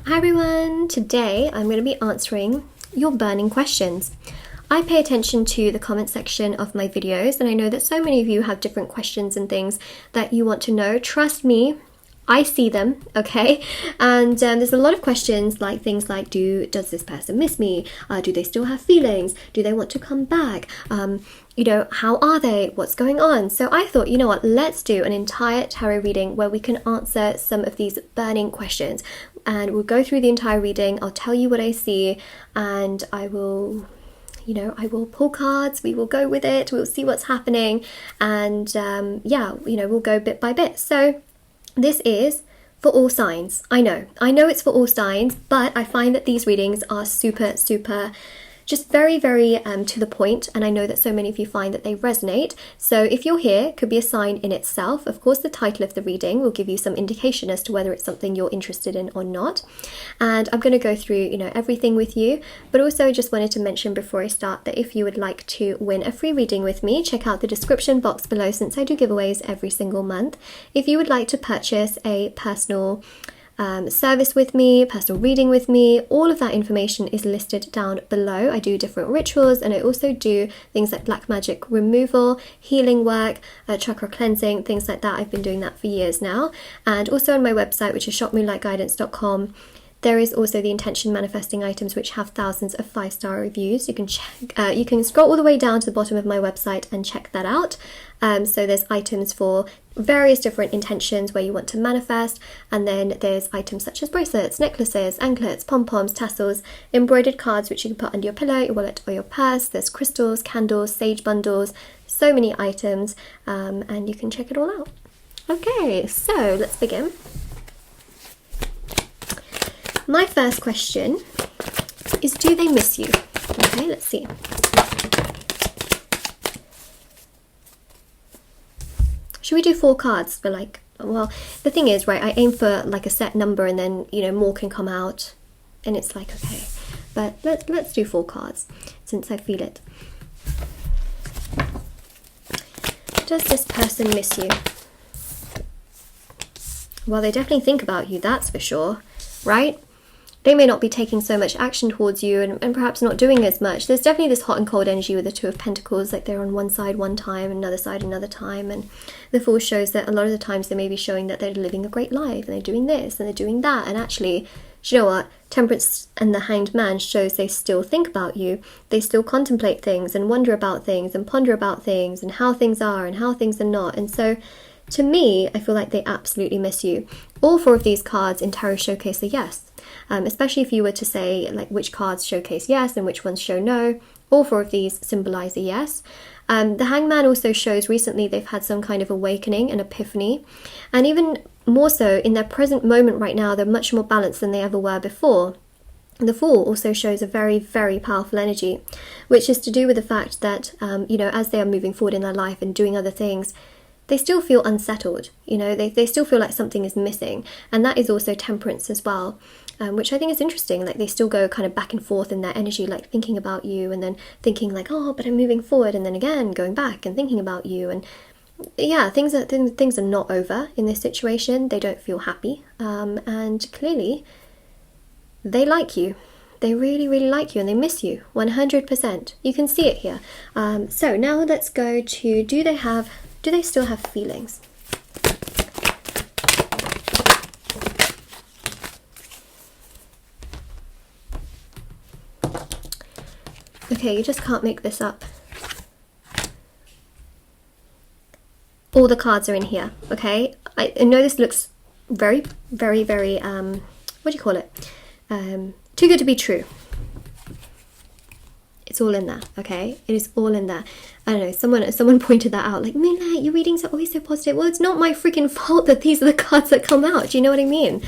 Hi everyone! Today I'm going to be answering your burning questions. I pay attention to the comment section of my videos, and I know that so many of you have different questions and things that you want to know. Trust me, I see them, okay? And there's a lot of questions like things like, does this person miss me? Do they still have feelings? Do they want to come back? How are they? What's going on? So I thought, you know what, let's do an entire tarot reading where we can answer some of these burning questions. And we'll go through the entire reading. I'll tell you what I see, and I will pull cards, we will go with it, we'll see what's happening, and we'll go bit by bit. So this is for all signs. I know it's for all signs, but I find that these readings are super, just very, very to the point, and I know that so many of you find that they resonate. So if you're here, it could be a sign in itself. Of course, the title of the reading will give you some indication as to whether it's something you're interested in or not. And I'm going to go through, everything with you, but also I just wanted to mention before I start that if you would like to win a free reading with me, check out the description box below, since I do giveaways every single month. If you would like to purchase a personal service with me, personal reading with me, all of that information is listed down below. I do different rituals, and I also do things like black magic removal, healing work, chakra cleansing, things like that. I've been doing that for years now. And also on my website, which is shopmoonlightguidance.com, there is also the intention manifesting items, which have thousands of 5-star reviews. You can check. You can scroll all the way down to the bottom of my website and check that out. So there's items for various different intentions where you want to manifest, and then there's items such as bracelets, necklaces, anklets, pom-poms, tassels, embroidered cards which you can put under your pillow, your wallet, or your purse. There's crystals, candles, sage bundles, so many items, and you can check it all out. Okay, so let's begin. My first question is, do they miss you? Okay, let's see. Should we do 4 cards for the thing is, right, I aim for like a set number, and then, more can come out, and it's like, okay, but let's do 4 cards since I feel it. Does this person miss you? Well, they definitely think about you, that's for sure, right? They may not be taking so much action towards you, and perhaps not doing as much. There's definitely this hot and cold energy with the Two of Pentacles, like they're on one side one time, another side another time, and the Fool shows that a lot of the times they may be showing that they're living a great life, and they're doing this, and they're doing that, and actually, do you know what? Temperance and the Hanged Man shows they still think about you. They still contemplate things, and wonder about things, and ponder about things, and how things are, and how things are not, and so to me, I feel like they absolutely miss you. All 4 of these cards in tarot showcase a yes. Especially if you were to say like which cards showcase yes and which ones show no. All 4 of these symbolize a yes. The Hanged Man also shows recently they've had some kind of awakening and epiphany, and even more so in their present moment right now, they're much more balanced than they ever were before. The Fool also shows a very, very powerful energy, which is to do with the fact that as they are moving forward in their life and doing other things, they still feel unsettled, they still feel like something is missing, and that is also Temperance as well, which I think is interesting. Like they still go kind of back and forth in their energy, like thinking about you, and then thinking like, oh, but I'm moving forward, and then again going back and thinking about you, and yeah, things are not over in this situation. They don't feel happy, and clearly they like you. They really, really like you, and they miss you 100%. You can see it here. So now let's go to, do they still have feelings? Okay, you just can't make this up. All the cards are in here, okay? I know this looks very, very, very, what do you call it? Too good to be true. It's all in there, okay? It is all in there. I don't know, someone pointed that out, like, Moonlight, your readings are always so positive. Well, it's not my freaking fault that these are the cards that come out. Do you know what I mean?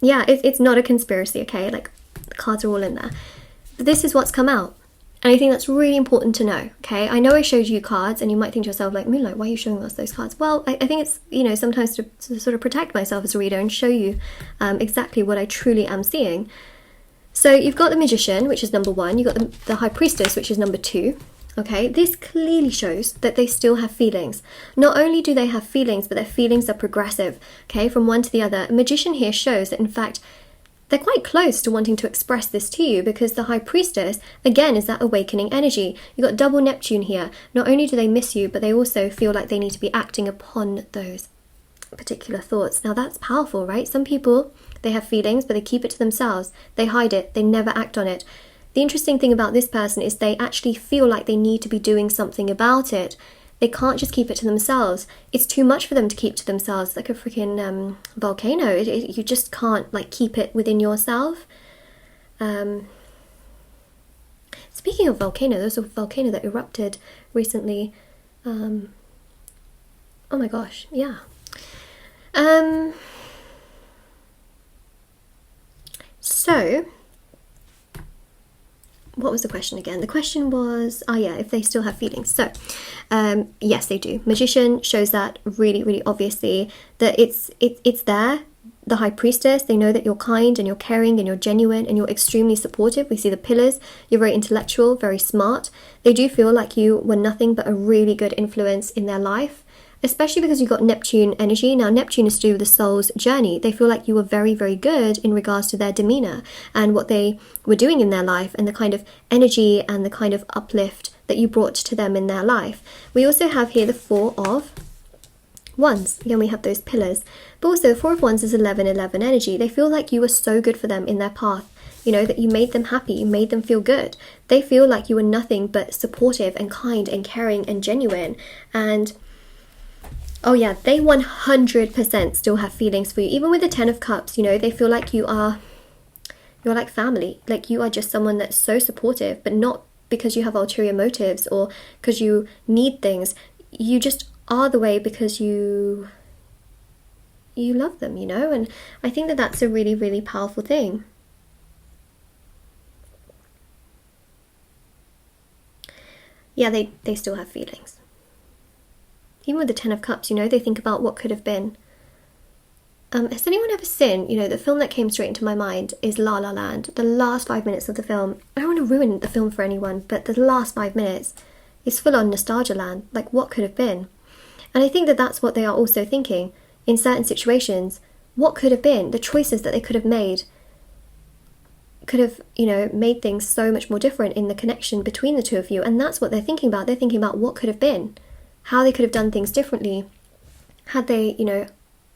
Yeah, it's not a conspiracy, okay? Like, the cards are all in there. But this is what's come out. And I think that's really important to know, okay? I know I showed you cards, and you might think to yourself, like, Moonlight, why are you showing us those cards? Well, I think it's, sometimes to sort of protect myself as a reader and show you exactly what I truly am seeing. So you've got the Magician, which is number 1. You've got the High Priestess, which is number 2. Okay, this clearly shows that they still have feelings. Not only do they have feelings, but their feelings are progressive, okay, from one to the other. A Magician here shows that, in fact, they're quite close to wanting to express this to you, because the High Priestess, again, is that awakening energy. You've got double Neptune here. Not only do they miss you, but they also feel like they need to be acting upon those particular thoughts. Now, that's powerful, right? Some people, they have feelings, but they keep it to themselves. They hide it. They never act on it. The interesting thing about this person is they actually feel like they need to be doing something about it. They can't just keep it to themselves. It's too much for them to keep to themselves. It's like a freaking volcano. You just can't like keep it within yourself. Speaking of volcano, there's a volcano that erupted recently. Oh my gosh, yeah. So, what was the question again? The question was, if they still have feelings. So, yes, they do. Magician shows that really, really obviously, that it's there. The High Priestess, they know that you're kind and you're caring and you're genuine and you're extremely supportive. We see the pillars. You're very intellectual, very smart. They do feel like you were nothing but a really good influence in their life, especially because you've got Neptune energy. Now, Neptune is to do with the soul's journey. They feel like you were very, very good in regards to their demeanor and what they were doing in their life and the kind of energy and the kind of uplift that you brought to them in their life. We also have here the Four of Wands. Again, we have those pillars. But also, the Four of Wands is 11-11 energy. They feel like you were so good for them in their path. You know, that you made them happy, you made them feel good. They feel like you were nothing but supportive and kind and caring and genuine. And oh yeah, they 100% still have feelings for you. Even with the Ten of Cups, you know, they feel like you're like family. Like you are just someone that's so supportive, but not because you have ulterior motives or because you need things. You just are the way because you love them, you know? And I think that that's a really, really powerful thing. Yeah, they still have feelings. Even with the Ten of Cups, you know, they think about what could have been. Has anyone ever seen, you know, the film that came straight into my mind is La La Land. The last 5 minutes of the film, I don't want to ruin the film for anyone, but the last 5 minutes is full on nostalgia land, like what could have been. And I think that that's what they are also thinking in certain situations. What could have been, the choices that they could have made could have, you know, made things so much more different in the connection between the two of you. And that's what they're thinking about. They're thinking about what could have been, how they could have done things differently had they, you know,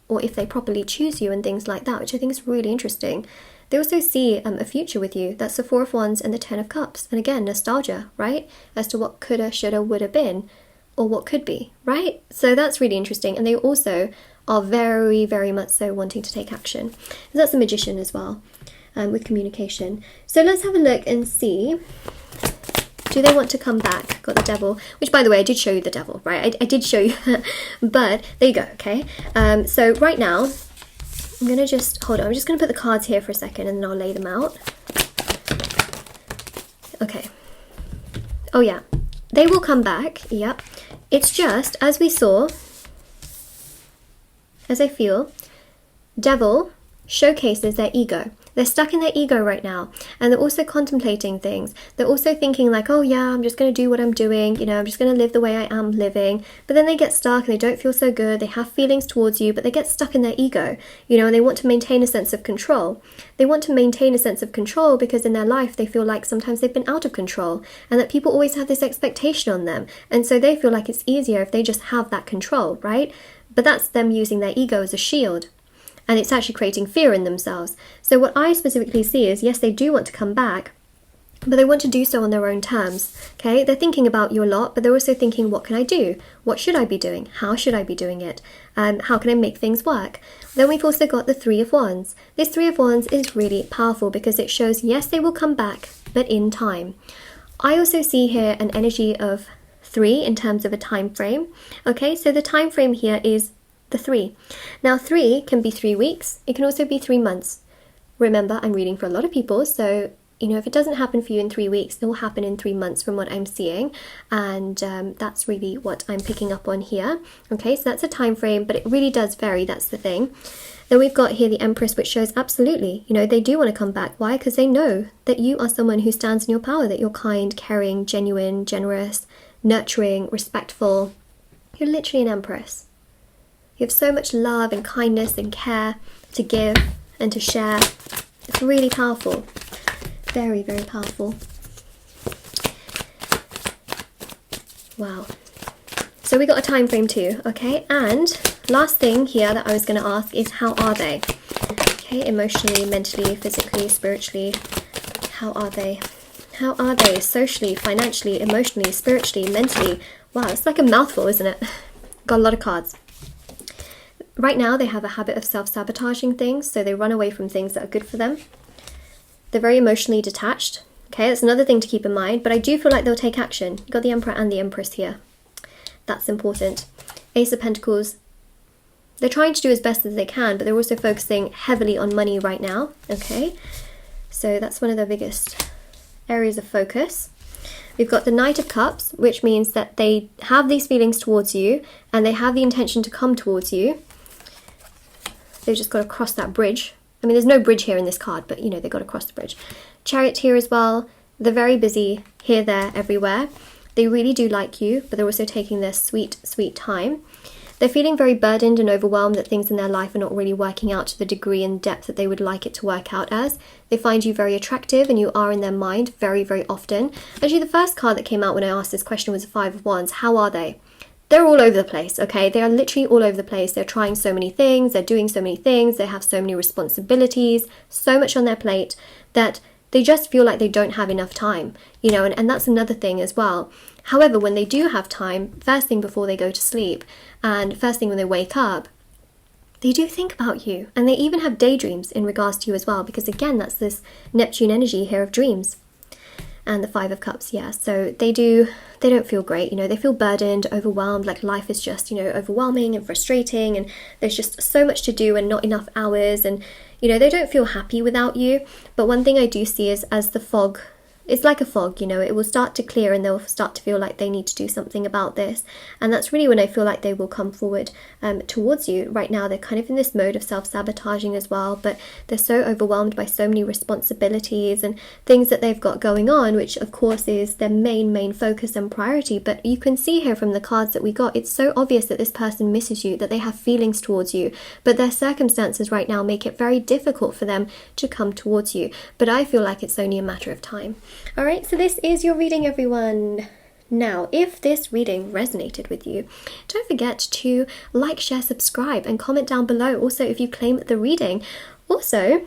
or if they properly choose you and things like that, which I think is really interesting. They also see a future with you. That's the Four of Wands and the Ten of Cups. And again, nostalgia, right? As to what coulda, shoulda, woulda been, or what could be, right? So that's really interesting. And they also are very, very much so wanting to take action. And that's a Magician as well, with communication. So let's have a look and see. Do they want to come back? Got the Devil, which by the way, I did show you the Devil, right? I did show you that, but there you go, okay? So right now, I'm going to just, hold on, I'm just going to put the cards here for a second and then I'll lay them out. Okay. Oh yeah, they will come back, yep. It's just, as we saw, as I feel, Devil showcases their ego. They're stuck in their ego right now, and they're also contemplating things. They're also thinking like, oh yeah, I'm just going to do what I'm doing, you know, I'm just going to live the way I am living. But then they get stuck and they don't feel so good. They have feelings towards you, but they get stuck in their ego, you know, and they want to maintain a sense of control. They want to maintain a sense of control because in their life they feel like sometimes they've been out of control and that people always have this expectation on them. And so they feel like it's easier if they just have that control, right? But that's them using their ego as a shield. And it's actually creating fear in themselves. So what I specifically see is, yes, they do want to come back, but they want to do so on their own terms, okay? They're thinking about you a lot, but they're also thinking, what can I do? What should I be doing? How should I be doing it? How can I make things work? Then we've also got the Three of Wands. This Three of Wands is really powerful because it shows, yes, they will come back, but in time. I also see here an energy of 3 in terms of a time frame, okay? So the time frame here is the 3. Now 3 can be 3 weeks, it can also be 3 months. Remember, I'm reading for a lot of people, so you know, if it doesn't happen for you in 3 weeks, it will happen in 3 months from what I'm seeing. And that's really what I'm picking up on here. Okay, so that's a time frame, but it really does vary. That's the thing. Then we've got here the Empress, which shows absolutely, you know, they do want to come back. Why? Because they know that you are someone who stands in your power, that you're kind, caring, genuine, generous, nurturing, respectful. You're literally an Empress. You have so much love and kindness and care to give and to share. It's really powerful. Very, very powerful. Wow. So we got a time frame too, okay? And last thing here that I was going to ask is, how are they? Okay, emotionally, mentally, physically, spiritually. How are they? How are they? Socially, financially, emotionally, spiritually, mentally. Wow, it's like a mouthful, isn't it? Got a lot of cards. Right now, they have a habit of self-sabotaging things, so they run away from things that are good for them. They're very emotionally detached. Okay, that's another thing to keep in mind, but I do feel like they'll take action. You've got the Emperor and the Empress here. That's important. Ace of Pentacles. They're trying to do as best as they can, but they're also focusing heavily on money right now. Okay, so that's one of their biggest areas of focus. We've got the Knight of Cups, which means that they have these feelings towards you and they have the intention to come towards you. They've just got to cross that bridge. I mean, there's no bridge here in this card, but you know, they've got to cross the bridge. Chariot here as well. They're very busy here, there, everywhere. They really do like you, but they're also taking their sweet, sweet time. They're feeling very burdened and overwhelmed that things in their life are not really working out to the degree and depth that they would like it to work out as. They find you very attractive and you are in their mind very, very often. Actually, the first card that came out when I asked this question was the Five of Wands. How are they? They're all over the place, okay? They are literally all over the place. They're trying so many things. They're doing so many things. They have so many responsibilities, so much on their plate that they just feel like they don't have enough time, you know, and that's another thing as well. However, when they do have time, first thing before they go to sleep and first thing when they wake up, they do think about you, and they even have daydreams in regards to you as well, because again, that's this Neptune energy here of dreams. And the Five of Cups, yeah, so they don't feel great, you know, they feel burdened, overwhelmed, like life is just, you know, overwhelming and frustrating, and there's just so much to do and not enough hours, and, you know, they don't feel happy without you. But one thing I do see is, as the fog, it's like a fog, you know, it will start to clear and they'll start to feel like they need to do something about this. And that's really when I feel like they will come forward towards you. Right now, they're kind of in this mode of self-sabotaging as well, but they're so overwhelmed by so many responsibilities and things that they've got going on, which of course is their main focus and priority. But you can see here from the cards that we got, it's so obvious that this person misses you, that they have feelings towards you, but their circumstances right now make it very difficult for them to come towards you. But I feel like it's only a matter of time. Alright, so this is your reading, everyone. Now, if this reading resonated with you, don't forget to like, share, subscribe, and comment down below. Also, if you claim the reading. Also,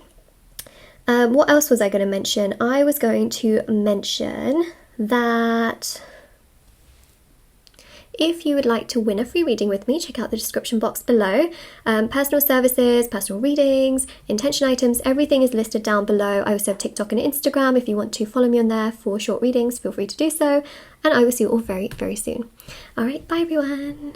what else was I going to mention? I was going to mention that if you would like to win a free reading with me, check out the description box below. Personal services, personal readings, intention items, everything is listed down below. I also have TikTok and Instagram. If you want to follow me on there for short readings, feel free to do so. And I will see you all very, very soon. All right, bye everyone.